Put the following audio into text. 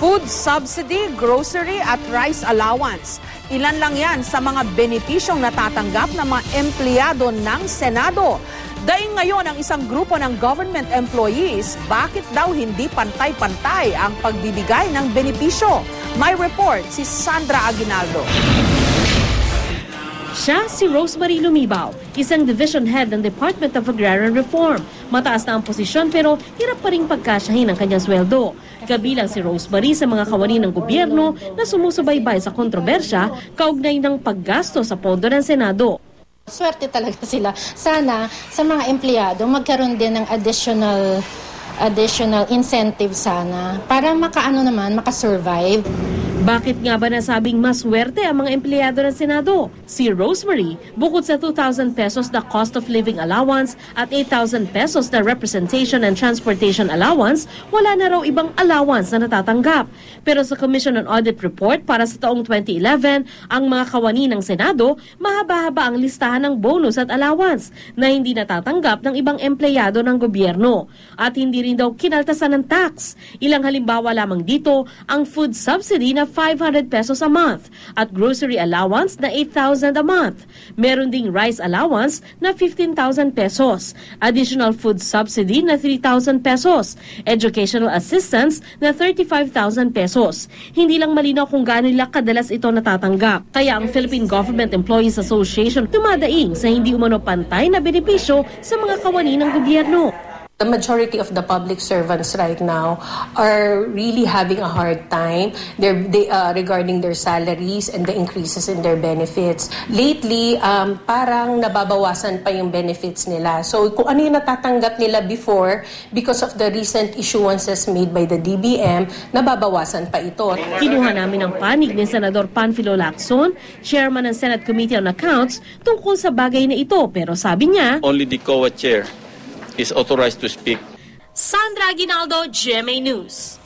food subsidy, grocery at rice allowance. Ilan lang yan sa mga benepisyong natatanggap ng mga empleyado ng Senado. Dahil ngayon ang isang grupo ng government employees, bakit daw hindi pantay-pantay ang pagbibigay ng benepisyo? May report si Sandra Aguinaldo. Siya si Rosemary Lumibaw, isang division head ng Department of Agrarian Reform. Mataas na ang posisyon pero hirap pa rin pagkasyahin ang kanyang sweldo. Kabilang si Rosemary sa mga kawani ng gobyerno na sumusubaybay sa kontrobersya kaugnay ng paggasto sa pondo ng Senado. Swerte talaga sila. Sana sa mga empleyado magkaroon din ng additional incentive sana para makasurvive. Bakit nga ba nasabing maswerte ang mga empleyado ng Senado? Si Rosemary, bukod sa 2,000 pesos na cost of living allowance at 8,000 pesos na representation and transportation allowance, wala na raw ibang allowance na natatanggap. Pero sa Commission on Audit Report para sa taong 2011, ang mga kawani ng Senado, mahaba-haba ang listahan ng bonus at allowance na hindi natatanggap ng ibang empleyado ng gobyerno. At hindi rin daw kinaltasan ng tax. Ilang halimbawa lamang dito, ang food subsidy na 500 pesos a month at grocery allowance na 8,000 a month. Meron ding rice allowance na 15,000 pesos, additional food subsidy na 3,000 pesos, educational assistance na 35,000 pesos. Hindi lang malinaw kung gaano nila kadalas ito natatanggap. Kaya ang Philippine Government Employees Association tumadaing sa hindi umano pantay na benepisyo sa mga kawani ng gobyerno. The majority of the public servants right now are really having a hard time regarding their salaries and the increases in their benefits. Lately, parang nababawasan pa yung benefits nila. So kung ano yung natatanggap nila before, because of the recent issuances made by the DBM, nababawasan pa ito. Kinuha namin ang panig ni Senador Panfilo Lacson, chairman ng Senate Committee on Accounts, tungkol sa bagay na ito. Pero sabi niya, only the COA chair is authorized to speak. Sandra Aguinaldo, GMA News.